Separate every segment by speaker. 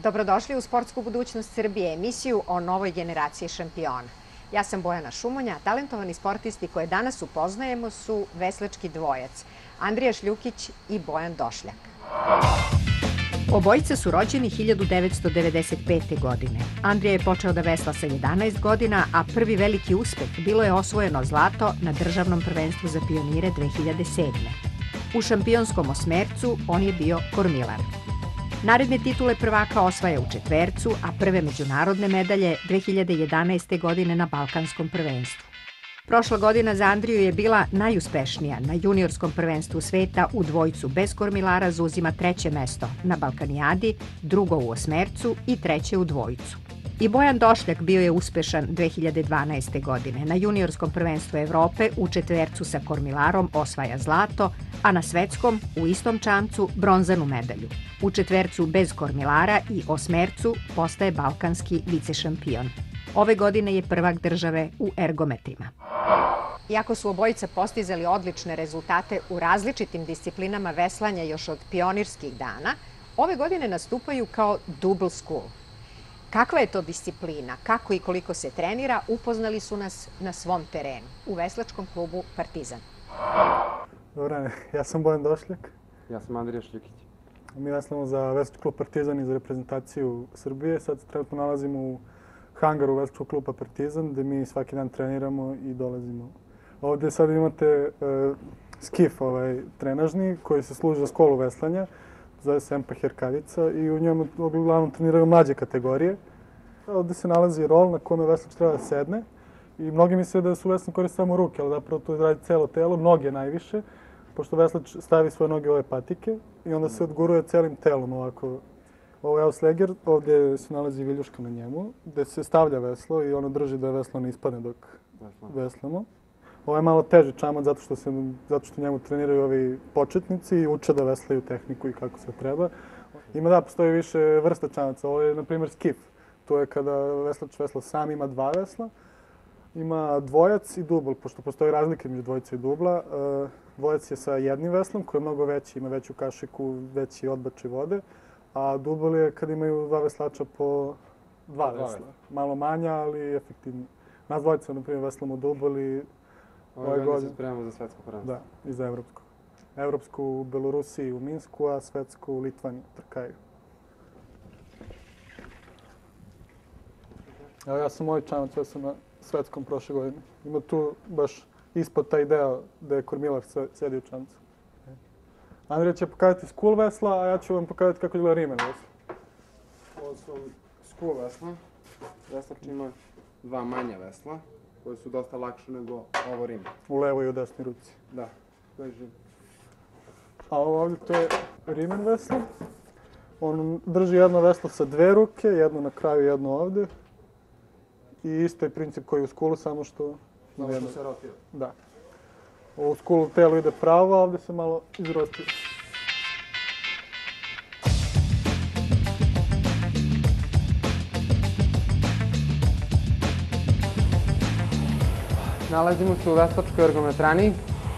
Speaker 1: Dobrodošli u Sportsku budućnost Srbije, emisiju o novoj generaciji šampiona. Ja sam Bojana Šumonja, talentovani sportisti koje danas upoznajemo su veslački dvojac, Andrija Šljukić i Bojan Došljak. Obojica su rođeni 1995. godine. Andrija je počeo da vesla sa 11 godina, a prvi veliki uspeh bilo je osvojeno zlato na državnom prvenstvu za pionire 2007. U šampionskom osmercu on je bio kormilar. Naredne titule prvaka osvaja u četvercu, a prve međunarodne medalje 2011. godine na Balkanskom prvenstvu. Prošla godina za Andriju je bila najuspešnija. Na juniorskom prvenstvu sveta u dvojcu bez kormilara zauzima treće mesto na Balkanijadi, drugo u osmercu i treće u dvojcu. I Bojan Došljak bio je uspešan 2012. godine. Na juniorskom prvenstvu Evrope u četvercu sa kormilarom osvaja zlato, a na svetskom u istom čamcu bronzanu medalju. U četvercu bez kormilara i osmercu postaje balkanski vicešampion. Ove godine je prvak države u ergometrima. Iako su obojica postizali odlične rezultate u različitim disciplinama veslanja još od pionirskih dana, ove godine nastupaju kao double school. Kakva je to disciplina, kako i koliko se trenira, upoznali su nas na svom terenu, u veslačkom klubu Partizan.
Speaker 2: Dobar, ja sam Bojan Došljak.
Speaker 3: Ja sam Andrija Šljukić.
Speaker 2: Mi veslamo za veslački klub Partizan i za reprezentaciju Srbije. Sad se trenutno nalazimo u hangaru veslačkog kluba Partizan, gde mi svaki dan treniramo i dolazimo. Ovde sad imate skif trenažni koji se služi za školu veslanja. Zove se MP Herkadica i u njemu uglavnom treniraju mlađe kategorije. Ovde se nalazi rol na kome veslač treba da sedne i mnogi misle da su veslanje koriste samo ruke, ali zapravo to radi celo telo, noge najviše, pošto veslač stavi svoje noge u ove patike i onda se odguruje celim telom ovako. Ovo je ausleger, ovdje se nalazi viljuška na njemu, gde se stavlja veslo i ono drži da veslo ne ispadne dok veslamo. Ovo je malo teži čamac zato što njemu treniraju ovi početnici i uče da veslaju tehniku i kako se treba. Postoji više vrsta čamaca. Ovo je, na primjer, skif. To je kada veslač vesla sam, ima dva vesla. Ima dvojac i dubl, pošto postoji razlika među dvojica i dubla. Dvojac je sa jednim veslom koji je mnogo veći, ima veću kašiku, veći odbačaj vode. A dubl je kad imaju dva veslača po dva vesla. Malo manja, ali efektivniji. Nas dvojica, na primjer, veslamo dubl i
Speaker 3: ove godine se spremamo za svetsko prvenstvo.
Speaker 2: Da, i za evropsko. Evropsku u Belorusiji u Minsku, a svetsku u Litvaniji, Trkaju. Evo ja sam ovaj čamac, ja sam na svetskom prošle godine. Ima tu baš ispod taj deo gde je kormilar sedi u čamcu. Andrija će pokazati school vesla, a ja ću vam pokazati kako izgleda rimen vesla.
Speaker 3: Ovo su school vesla. Veslač ima dva manja vesla, koje su dosta lakše nego ovo rimen.
Speaker 2: U levoj i u desnoj ruci.
Speaker 3: Da, to je živ.
Speaker 2: A ovo ovdje to je rimen veslo. On drži jedno veslo sa dve ruke, jedno na kraju, jedno ovdje. I isto je princip koji je u skulu, samo što...
Speaker 3: Samo što se rotira.
Speaker 2: Da. U skulu telo ide pravo, a ovdje se malo izrotira.
Speaker 3: Nalazimo se u veslačkoj ergometrani,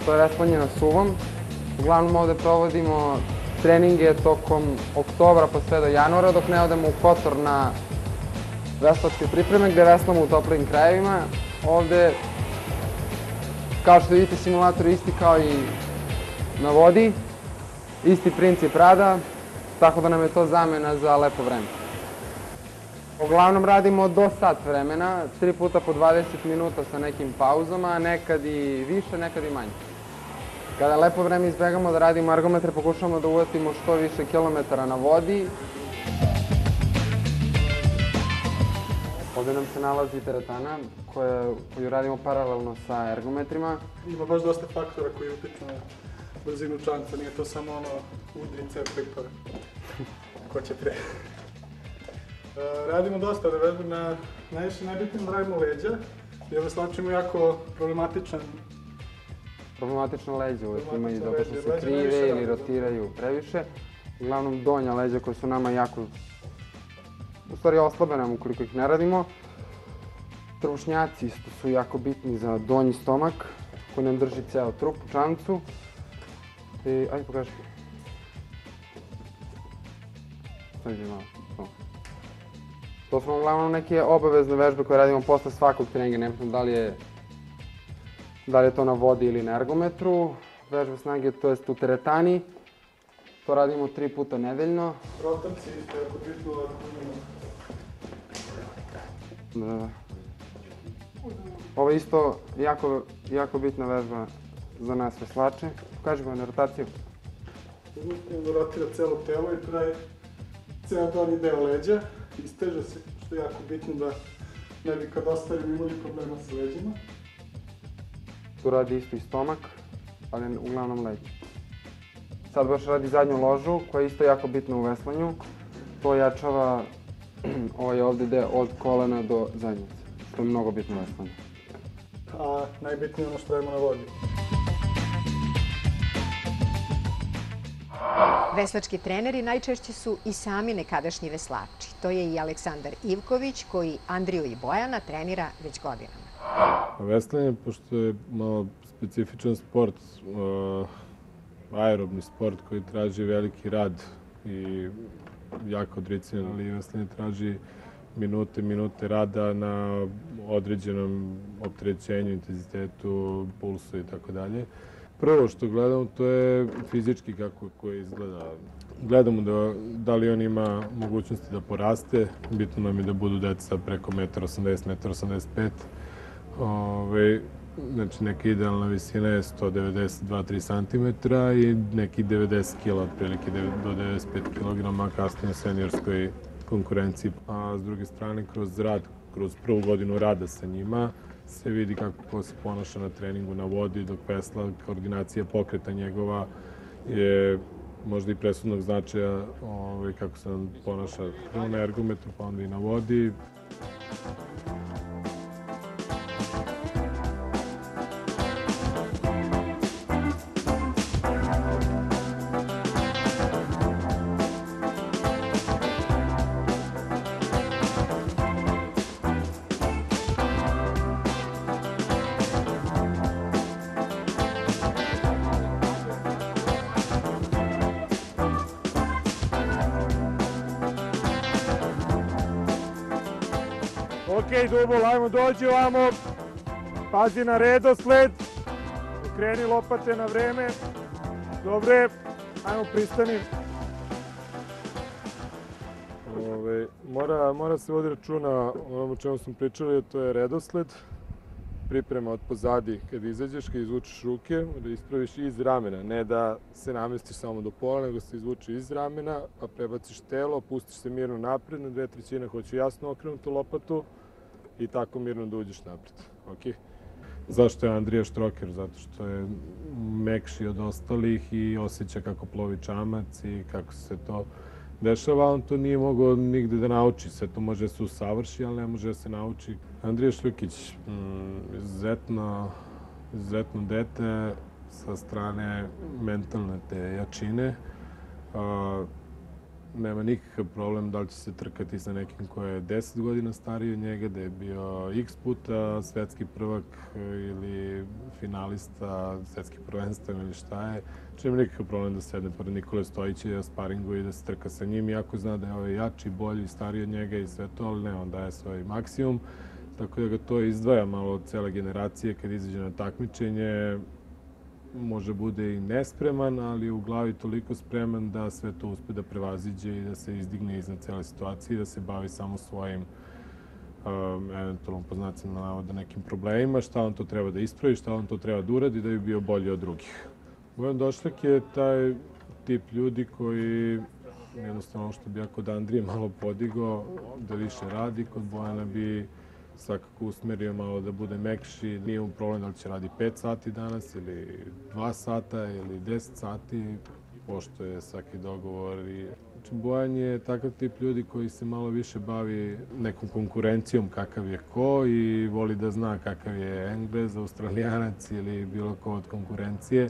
Speaker 3: to je veslanje na suvom. Uglavnom ovde provodimo treninge tokom oktobra pa sve do januara, dok ne odemo u Kotor na veslačke pripreme gde veslamo u toplim krajevima. Ovde, kao što vidite, simulator je isti kao i na vodi, isti princip rada, tako da nam je to zamena za lepo vreme. Uglavnom radimo do sat vremena, 3 puta po 20 minuta sa nekim pauzama, nekad i više, nekad i manje. Kada je lepo vreme izbegamo da radimo ergometre, pokušamo da uvatimo što više kilometara na vodi. Ovde nam se nalazi teretana koju radimo paralelno sa ergometrima.
Speaker 2: Ima baš dosta faktora koji utiču na brzinu čamca, nije to samo ono udri cepek pa ko će pre. Radimo dosta na vežbi, najviše najbitnije da radimo leđa, jer veslač ima jako problematičan
Speaker 3: problematična leđa, uvijek imaju zato što se krive ili rotiraju previše. Uglavnom donja leđa koja su nama jako, u stvari oslabe nam ukoliko ih ne radimo. Trbušnjaci isto su jako bitni za donji stomak koji nam drži ceo trup u čamcu. Ajde pokaži. Stavi malo. To su uglavnom neke obavezne vežbe koje radimo posle svakog treninga, nebitno da li je to na vodi ili na ergometru. Vežbe snage, to jest u teretani. To radimo 3 puta nedeljno.
Speaker 2: Rotacije isto jako bitno.
Speaker 3: Da. Ovo je isto jako bitna vežba za nas veslače. Pokaži ga na rotaciju.
Speaker 2: Uzmutno rotira celo telo i traje ceo donji deo leđa. Isteže se, što je jako bitno da ne bi kad ostavimo imali problema sa leđima.
Speaker 3: Tu radi isto i stomak, ali uglavnom leđa. Sad baš radi zadnju ložu, koja je isto jako bitna u veslanju. To jačava ovaj ovdje deo od kolena do zadnjice, što je mnogo bitno u veslanju.
Speaker 2: A najbitnije je ono što radimo na vodi.
Speaker 1: Veslački treneri najčešće su i sami nekadašnji veslači. To je i Aleksandar Ivković, koji Andriju i Bojana trenira već godinama.
Speaker 4: Veslanje, pošto je malo specifičan sport, aerobni sport koji traži veliki rad i jako odricanje, ali veslanje traži minute rada na određenom opterećenju, intenzitetu, pulsu i tako dalje. Prvo što gledamo to je fizički kako koji izgleda. Gledamo da li on ima mogućnosti da poraste. Bitno nam je da budu deca preko 1,80 m, 1,85 m. Znači neka idealna visina je 192-3 cm i neki 90 kg, otprilike do 95 kg kasnije u seniorskoj konkurenciji. A s druge strane, kroz rad, kroz prvu godinu rada sa njima, se vidi kako se ponaša na treningu na vodi, dok vesla, koordinacija pokreta njegova je možda i presudnog značaja kako se on ponaša prvo na ergometru, pa onda i na vodi.
Speaker 5: Ok, Dubul, ajmo dođi ovamo, pazi na redosled, okreni lopate na vreme, dobre, ajmo pristani.
Speaker 4: Mora se vodi računa o onom o čemu smo pričali, to je redosled, priprema od pozadi kad izađeš, kad izvučeš ruke, da ispraviš iz ramena, ne da se namestiš samo do pola, nego se izvuče iz ramena, pa prebaciš telo, pustiš se mirno napred, na 2/3 hoću jasno okrenutu lopatu i tako mirno da uđeš napred. Okay? Zašto je Andrija štroker? Zato što je mekši od ostalih i osjeća kako plovi čamac i kako se to dešava. On to nije mogao nigde da nauči. Sve to može da se usavrši, ali ne može da se nauči. Andrija Šljukić, izuzetno dete sa strane mentalne te jačine. Nema nikakav problem da li će se trkati sa nekim ko je 10 godina stariji od njega, da je bio x puta svetski prvak ili finalista svetskih prvenstva ili šta je. Nema nikakav problem da sedne pored Nikole Stojića i sparingu i da se trka sa njim, iako zna da je ovaj jači, bolji, stariji od njega i sve to, ali ne, on daje svoj maksimum. Tako da ga to izdvaja malo od cele generacije kad izađe na takmičenje. Može bude i nespreman, ali u glavi toliko spreman da sve to uspe da prevaziđe i da se izdigne iznad cele situacije i da se bavi samo svojim eventualno po znacima navoda nekim problemima, šta on to treba da ispravi, šta on to treba da uradi da bi bio bolji od drugih. Bojan Došljak je taj tip ljudi koji jednostavno što bi ja kod Andrije malo podigao da više radi, kod Bojana bi svakako usmerio malo da bude mekši. Nije mu problem da li će radi 5 sati danas ili 2 sata ili 10 sati. Pošto je svaki dogovor i Znači, Bojan je takav tip ljudi koji se malo više bavi nekom konkurencijom kakav je ko i voli da zna kakav je Englez, Australijanac ili bilo ko od konkurencije.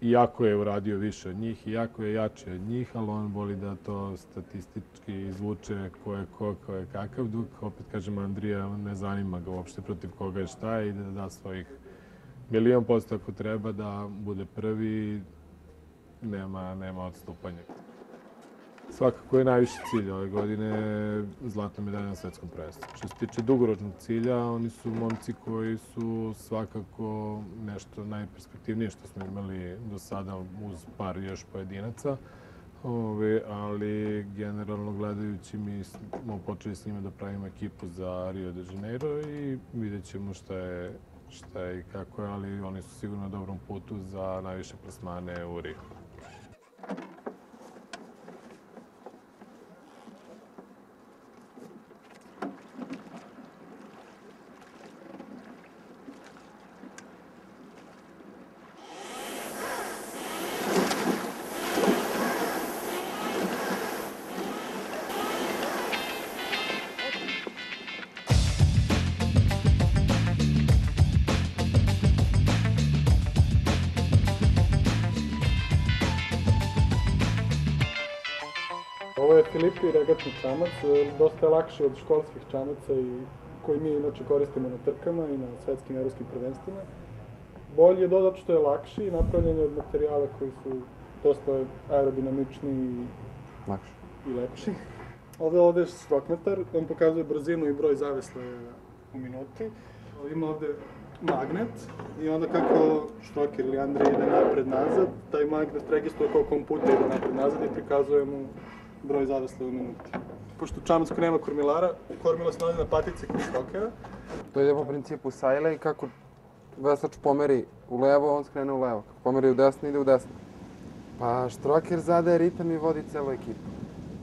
Speaker 4: Iako je uradio više od njih, iako je jači od njih, ali on voli da to statistički izvuče ko je ko, ko je kakav, dok, opet kažem, Andrija ne zanima ga uopšte protiv koga je šta je i da da svojih 1.000.000% ako treba da bude prvi, nema odstupanja. Svakako je najviši cilj ove godine zlatna medalja na svetskom prvenstvu. Što se tiče dugoročnog cilja, oni su momci koji su svakako nešto najperspektivnije što smo imali do sada uz par još pojedinaca. Ali generalno gledajući mi smo počeli s njima da pravimo ekipu za Rio de Janeiro i vidjet ćemo šta je i kako je, ali oni su sigurno na dobrom putu za najviše plasmane u Rio.
Speaker 2: Ovo je Filipi regatni čamac, dosta je lakši od školskih čamaca koji mi inače koristimo na trkama i na svetskim evropskim prvenstvima. Bolji je zato što je lakši i napravljen je od materijala koji su dosta aerodinamični i lepši. Ovde je štrokmetar, on pokazuje brzinu i broj zavesle u minuti. Ima ovde magnet i onda kako štroker ili Andrej ide napred-nazad, taj magnet registruje koliko on puta ide napred-nazad i prikazuje mu broj zavesle u minuti. Pošto čamac nema kormilara, kormila se nalazi na patici kod štrokera.
Speaker 3: To ide po principu sajle i kako veslač pomeri u levo, on skrene u levo. Kako pomeri u desno, ide u desno. Pa štroker zadaje ritam i vodi celu ekipu.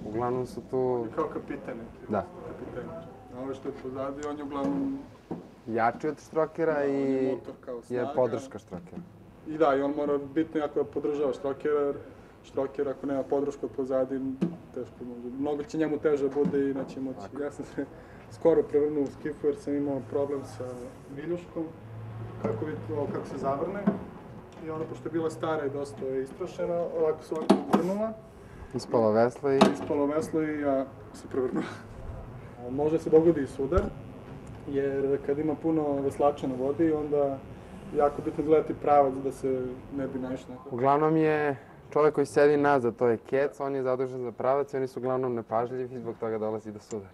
Speaker 3: Uglavnom su tu...
Speaker 2: Kao kapitan.
Speaker 3: Da.
Speaker 2: A ovo što je pozadi, on je uglavnom...
Speaker 3: jači od štrokera i je podrška štrokera.
Speaker 2: I da, i on mora bitno jako da podržava štrokera, jer štroker ako nema podršku od pozadi, teško može. Mnogo će njemu teže bude i neće moći. Ja sam se skoro prevrnuo u skifu jer sam imao problem sa viljuškom. Kako vidite ovo kako se zavrne. I ona, pošto je bila stara i dosta istrošena, ovako se ovako vrnula.
Speaker 3: Ispalo veslo
Speaker 2: i ja se prevrnuo. Može se dogodi i sudar, jer kad ima puno veslača na vodi, onda jako bitno gledati pravac da se ne bi naišlo.
Speaker 3: Uglavnom je čovjek koji sedi nazad, to je kec, on je zadužen za pravac i oni su uglavnom nepažljivi i zbog toga dolazi do sudara.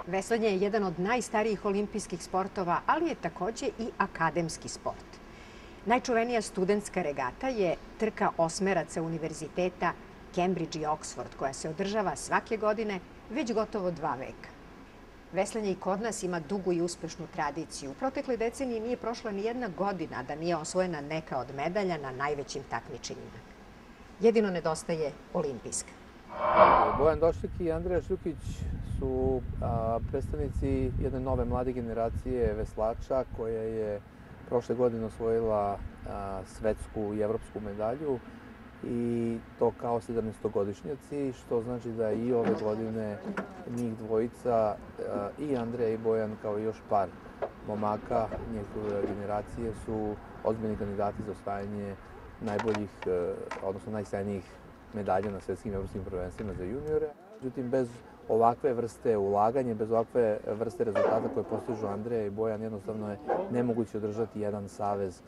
Speaker 1: Veslanje je jedan od najstarijih olimpijskih sportova, ali je takođe i akademski sport. Najčuvenija studentska regata je trka osmeraca univerziteta Cambridge i Oxford, koja se održava svake godine već gotovo 2 veka. Veslanje i kod nas ima dugu i uspešnu tradiciju. U protekloj deceniji nije prošla ni jedna godina da nije osvojena neka od medalja na najvećim takmičenjima. Jedino nedostaje olimpijska.
Speaker 6: Bojan Došlik i Andrija Šljukić su predstavnici jedne nove mlade generacije veslača koja je prošle godine osvojila svetsku i evropsku medalju i to kao 17-godišnjaci, što znači da i ove godine njih dvojica, i Andrija i Bojan, kao i još par momaka njegove generacije, su ozbiljni kandidati za osvajanje najboljih, odnosno najsjajnijih medalja na svetskim evropskim prvenstvima za juniore. Međutim, bez ovakve vrste ulaganja, bez ovakve vrste rezultata koje postižu Andreja i Bojan, jednostavno je nemoguće održati jedan savez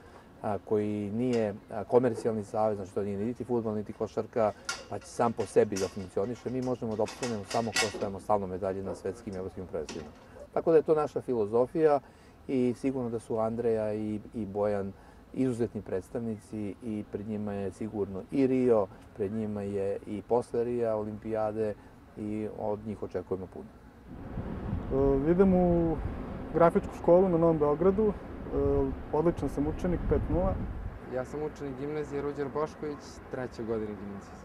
Speaker 6: koji nije komercijalni savez, znači to nije niti fudbal, niti košarka, pa će sam po sebi da funkcioniše. Mi možemo da opstanemo samo ko osvajamo stalno medalje na svetskim i evropskim prvenstvima. Tako da je to naša filozofija i sigurno da su Andreja i Bojan izuzetni predstavnici i pred njima je sigurno i Rio, pred njima je i posle Rija olimpijade i od njih očekujemo puno.
Speaker 2: Idem u grafičku školu na Novom Beogradu. Odličan sam učenik, 5.0.
Speaker 3: Ja sam učenik gimnazije Ruđer Bošković, 3. godine gimnazije.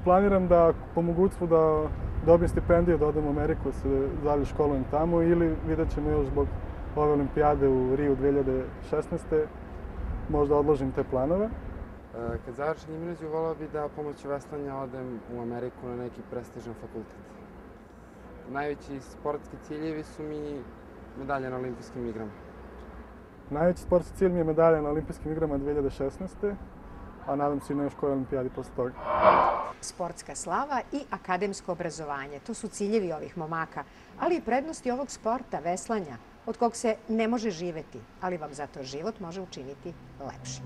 Speaker 2: Planiram da po mogućstvu da dobijem stipendiju, da odem u Ameriku, da se dalje školujem tamo ili vidjet ćemo još zbog ove olimpijade u Riju 2016. Možda odložim te planove.
Speaker 3: Kad završim gimnaziju, volao bih da pomoću veslanja odem u Ameriku na neki prestižan fakultet. Najveći sportski ciljevi su mi medalje na olimpijskim igrama.
Speaker 2: Najveći sportski cilj mi je medalja na olimpijskim igrama 2016. a nadam se i na još kojoj olimpijadi posle toga.
Speaker 1: Sportska slava i akademsko obrazovanje, to su ciljevi ovih momaka, ali i prednosti ovog sporta, veslanja, od kog se ne može živeti, ali vam zato život može učiniti lepšim.